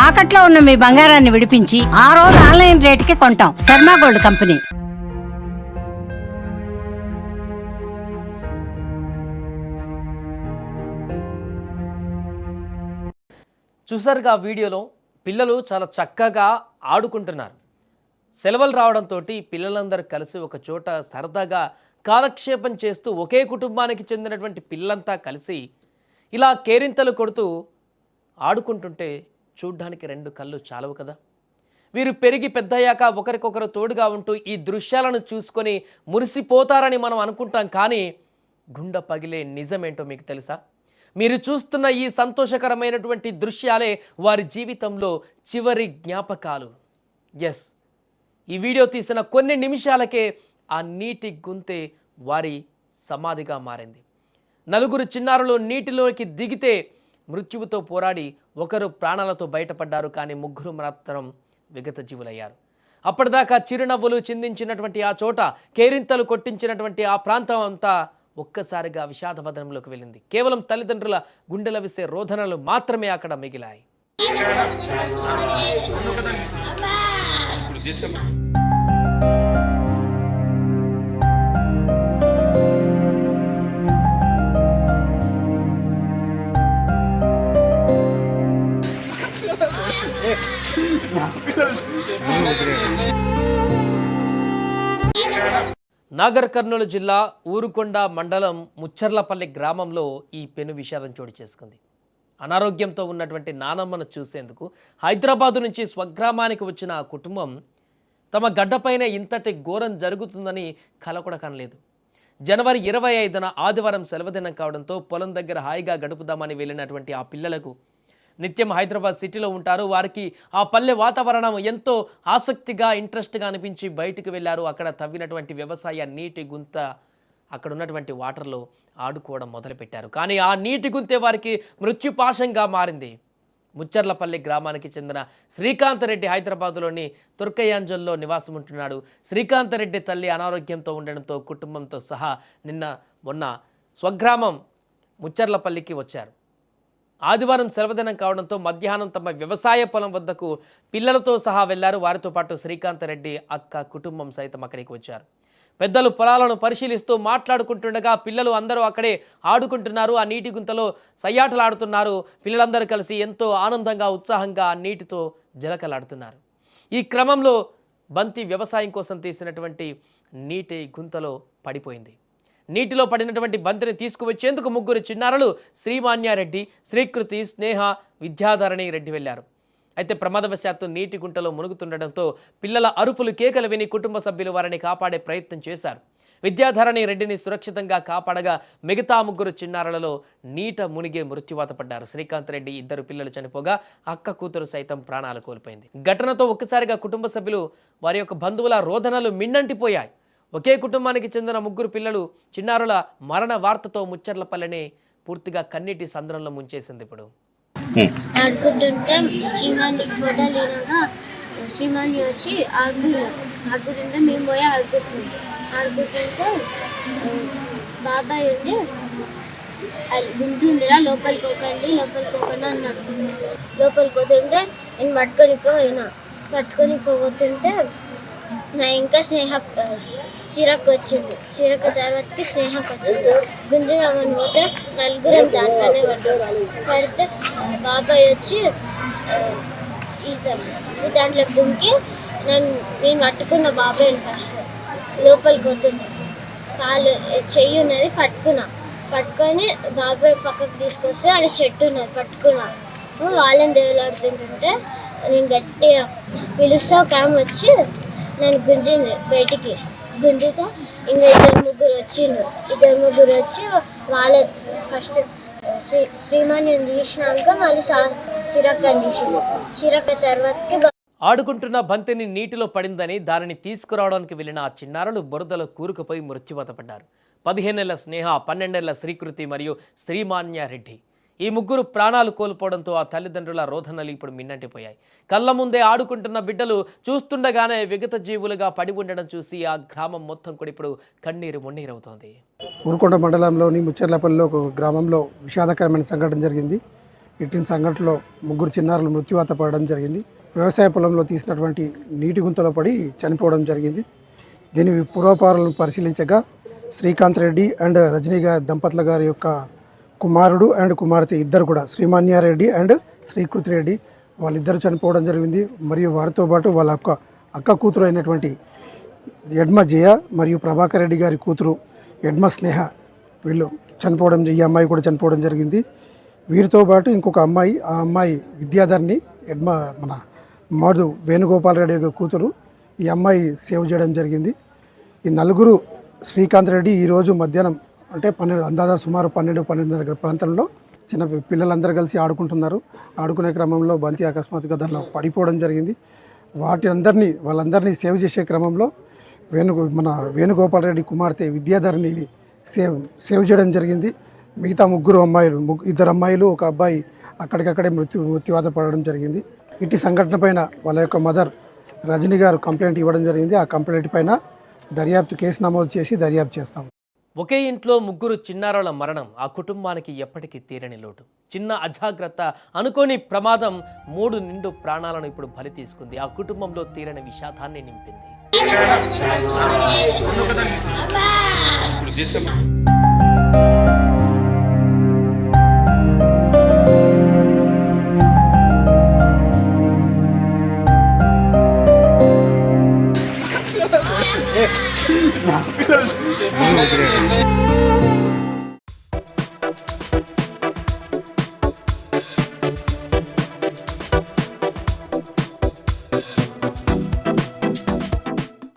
తాకట్లో ఉన్న మీ బంగారాన్ని విడిపించి ఆ రోజు ఆన్లైన్ రేటుకి కొంటాం. Sharma gold company. చూసారుగా వీడియోలో పిల్లలు చాలా చక్కగా ఆడుకుంటున్నారు. సెలవులు రావడంతో పిల్లలందరూ కలిసి ఒక చోట సరదాగా కాలక్షేపం చేస్తూ ఒకే కుటుంబానికి చెందినటువంటి పిల్లలంతా కలిసి ఇలా కేరింతలు కొడుతూ ఆడుకుంటుంటే చూడ్డానికి రెండు కళ్ళు చాలవు కదా. వీరు పెరిగి పెద్దయ్యాక ఒకరికొకరు తోడుగా ఉంటూ ఈ దృశ్యాలను చూసుకొని మురిసిపోతారని మనం అనుకుంటాం. కానీ గుండె పగిలే నిజమేంటో మీకు తెలుసా? మీరు చూస్తున్న ఈ సంతోషకరమైనటువంటి దృశ్యాలే వారి జీవితంలో చివరి జ్ఞాపకాలు. ఎస్, ఈ వీడియో తీసిన కొన్ని నిమిషాలకే ఆ నీటి గుంతే వారి సమాధిగా మారింది. నలుగురు చిన్నారులు నీటిలోకి దిగితే మృత్యువుతో పోరాడి ఒకరు ప్రాణాలతో బయటపడ్డారు. కానీ ముగ్గురు మాత్రం విగత జీవులయ్యారు. అప్పటిదాకా చిరునవ్వులు చిందించినటువంటి ఆ చోట, కేరింతలు కొట్టించినటువంటి ఆ ప్రాంతం అంతా ఒక్కసారిగా విషాదవదనంలోకి వెళ్ళింది. కేవలం తల్లిదండ్రుల గుండెల విసే రోదనలు మాత్రమే అక్కడ మిగిలాయి. నాగర్ కర్నూలు జిల్లా ఊరుకొండ మండలం ముచ్చర్లపల్లి గ్రామంలో ఈ పెను విషాదం చోటు చేసుకుంది. అనారోగ్యంతో ఉన్నటువంటి నానమ్మను చూసేందుకు హైదరాబాదు నుంచి స్వగ్రామానికి వచ్చిన ఆ కుటుంబం తమ గడ్డపైనే ఇంతటి ఘోరం జరుగుతుందని కల కూడా కనలేదు. జనవరి 25న ఆదివారం సెలవుదినం కావడంతో పొలం దగ్గర హాయిగా గడుపుదామని వెళ్ళినటువంటి ఆ పిల్లలకు, నిత్యం హైదరాబాద్ సిటీలో ఉంటారు, వారికి ఆ పల్లె వాతావరణం ఎంతో ఆసక్తిగా ఇంట్రెస్ట్గా అనిపించి బయటికి వెళ్ళారు. అక్కడ తవ్వినటువంటి వ్యవసాయ నీటి గుంత, అక్కడ ఉన్నటువంటి వాటర్లో ఆడుకోవడం మొదలుపెట్టారు. కానీ ఆ నీటి గుంతే వారికి మృత్యుపాశంగా మారింది. ముచ్చర్లపల్లి గ్రామానికి చెందిన శ్రీకాంతరెడ్డి హైదరాబాదులోని తుర్కయాంజల్లో నివాసం ఉంటున్నాడు. శ్రీకాంతరెడ్డి తల్లి అనారోగ్యంతో ఉండడంతో కుటుంబంతో సహా మొన్న స్వగ్రామం ముచ్చర్లపల్లికి వచ్చారు. ఆదివారం సెలవుదినం కావడంతో మధ్యాహ్నం తమ వ్యవసాయ పొలం వద్దకు పిల్లలతో సహా వెళ్లారు. వారితో పాటు శ్రీకాంతరెడ్డి అక్క కుటుంబం సైతం అక్కడికి వచ్చారు. పెద్దలు పొలాలను పరిశీలిస్తూ మాట్లాడుకుంటుండగా పిల్లలు అందరూ అక్కడే ఆడుకుంటున్నారు. ఆ నీటి గుంతలో సయ్యాటలాడుతున్నారు. పిల్లలందరూ కలిసి ఎంతో ఆనందంగా ఉత్సాహంగా ఆ నీటితో జలకలాడుతున్నారు. ఈ క్రమంలో బంతి వ్యవసాయం కోసం తీసినటువంటి నీటి గుంతలో పడిపోయింది. నీటిలో పడినటువంటి బంతిని తీసుకువచ్చేందుకు ముగ్గురు చిన్నారులు శ్రీమాన్యారెడ్డి, శ్రీకృతి, స్నేహ, విద్యాధరణి రెడ్డి వెళ్లారు. అయితే ప్రమాదవశాత్తు నీటి గుంటలో మునుగుతుండటంతో పిల్లల అరుపులు, కేకలు విని కుటుంబ సభ్యులు వారిని కాపాడే ప్రయత్నం చేశారు. విద్యాధరణి రెడ్డిని సురక్షితంగా కాపాడగా మిగతా ముగ్గురు చిన్నారులలో నీట మునిగే మృత్యువాత పడ్డారు. శ్రీకాంత్ రెడ్డి ఇద్దరు పిల్లలు చనిపోగా అక్క కూతురు సైతం ప్రాణాలు కోల్పోయింది. ఘటనతో ఒక్కసారిగా కుటుంబ సభ్యులు, వారి యొక్క బంధువుల రోదనలు మిన్నంటిపోయాయి. ఒకే కుటుంబానికి చెందిన ముగ్గురు పిల్లలు చిన్నారుల మరణ వార్తతో ముచ్చర్లపల్లిని పూర్తిగా కన్నీటి సంద్రంలో ముంచేసింది. ఇప్పుడు ఆడుకుంటుంటే శ్రీమాన్ ఫోటో లేనాక శ్రీమాన్ని వచ్చి ఆడుకుంటుంటే మేము పోయి ఆడుకుంటుంటే బాబాయ్ ఉండి గుంతు ఉందిరా లోపలికి పోకండి అన్నాడు. లోపలికి పోతుంటే నేను పట్టుకొని పోతుంటే నా ఇంకా చిరకు వచ్చింది. చిరకు తర్వాతకి స్నేహకు వచ్చింది. గుంజుదామని పోతే నలుగురం దాంట్లోనే పడితే బాబాయ్ వచ్చి దాంట్లో దుంకి నేను పట్టుకున్న బాబాయ్ని ఫస్ట్ లోపలికి పోతుండే కాలు చెయ్యి ఉన్నది పట్టుకొని బాబాయ్ పక్కకు తీసుకొస్తే ఆడ చెట్టు ఉన్నది పట్టుకున్నా. వాళ్ళని దేవులాడుతుంటుంటే నేను గట్టిగా పిలుస్తా ఒక ఆమె వచ్చి నన్ను గుంజింది. బయటికి గుంజితో ఇంకా ఇద్దరు ముగ్గురు వచ్చి వాళ్ళ ఫస్ట్ శ్రీమాన్ని తీసినాక మళ్ళీ చిరక్కని తీసిండు. చిరక్క తర్వాతకి ఆడుకుంటున్న బంతిని నీటిలో పడిందని దానిని తీసుకురావడానికి వెళ్లిన ఆ చిన్నారులు బురదలో కూరుకుపోయి మృత్యువాత పడ్డారు. 15 ఏళ్ల స్నేహ, 12 ఏళ్ల శ్రీకృతి మరియు శ్రీమాన్యారెడ్డి ఈ ముగ్గురు ప్రాణాలు కోల్పోవడంతో ఆ తల్లిదండ్రుల రోదనలు ఇప్పుడు మిన్నంటిపోయాయి. కళ్ళ ముందే ఆడుకుంటున్న బిడ్డలు చూస్తుండగానే విగత జీవులుగా పడి ఉండడం చూసి ఆ గ్రామం మొత్తం కూడా ఇప్పుడు కన్నీరు మున్నీరవుతోంది. ఊరుకొండ మండలంలోని ముచ్చర్లపల్లిలో ఒక గ్రామంలో విషాదకరమైన సంఘటన జరిగింది. ఇట్టిన సంఘటనలో 3 చిన్నారులు మృత్యువాత పడడం జరిగింది. వ్యవసాయ పొలంలో తీసినటువంటి నీటి గుంతలో పడి చనిపోవడం జరిగింది. దీని పూర్వపారాలను పరిశీలించగా శ్రీకాంత్ రెడ్డి అండ్ రజనీ దంపతుల గారి యొక్క కుమారుడు అండ్ కుమార్తె ఇద్దరు కూడా శ్రీమాన్యారెడ్డి అండ్ శ్రీకృతి రెడ్డి వాళ్ళిద్దరు చనిపోవడం జరిగింది. మరియు వారితో పాటు వాళ్ళ అక్క కూతురు అయినటువంటి ఎడ్మ జయ మరియు ప్రభాకర్ రెడ్డి గారి కూతురు ఎడ్మ స్నేహ వీళ్ళు చనిపోవడం, ఈ అమ్మాయి కూడా చనిపోవడం జరిగింది. వీరితో పాటు ఇంకొక అమ్మాయి, ఆ అమ్మాయి విద్యాధర్ని మన మధు వేణుగోపాల్ రెడ్డి యొక్క కూతురు, ఈ అమ్మాయి సేవ్ చేయడం జరిగింది. ఈ నలుగురు శ్రీకాంత్ రెడ్డి ఈరోజు మధ్యాహ్నం అంటే 12 అందాజా సుమారు 12-12:30 ప్రాంతంలో చిన్న పిల్లలందరూ కలిసి ఆడుకుంటున్నారు. ఆడుకునే క్రమంలో బంతి అకస్మాత్తుగా దానిలో పడిపోవడం జరిగింది. వాళ్ళందరినీ సేవ్ చేసే క్రమంలో మన వేణుగోపాల్ రెడ్డి కుమార్తె విద్యాధర్ని సేవ్ చేయడం జరిగింది. మిగతా 3 అమ్మాయిలు, 2 అమ్మాయిలు, ఒక అబ్బాయి అక్కడికక్కడే మృత్యువాత పడడం జరిగింది. ఇటు సంఘటన పైన వాళ్ళ యొక్క మదర్ రజనీ గారు కంప్లైంట్ ఇవ్వడం జరిగింది. ఆ కంప్లైంట్ పైన కేసు నమోదు చేసి దర్యాప్తు చేస్తాం. ఒకే ఇంట్లో 3 చిన్నారుల మరణం ఆ కుటుంబానికి ఎప్పటికీ తీరని లోటు. చిన్న అజాగ్రత్త, అనుకోని ప్రమాదం 3 నిండు ప్రాణాలను ఇప్పుడు బలి తీసుకుంది. ఆ కుటుంబంలో తీరని విషాదాన్ని నింపింది. నా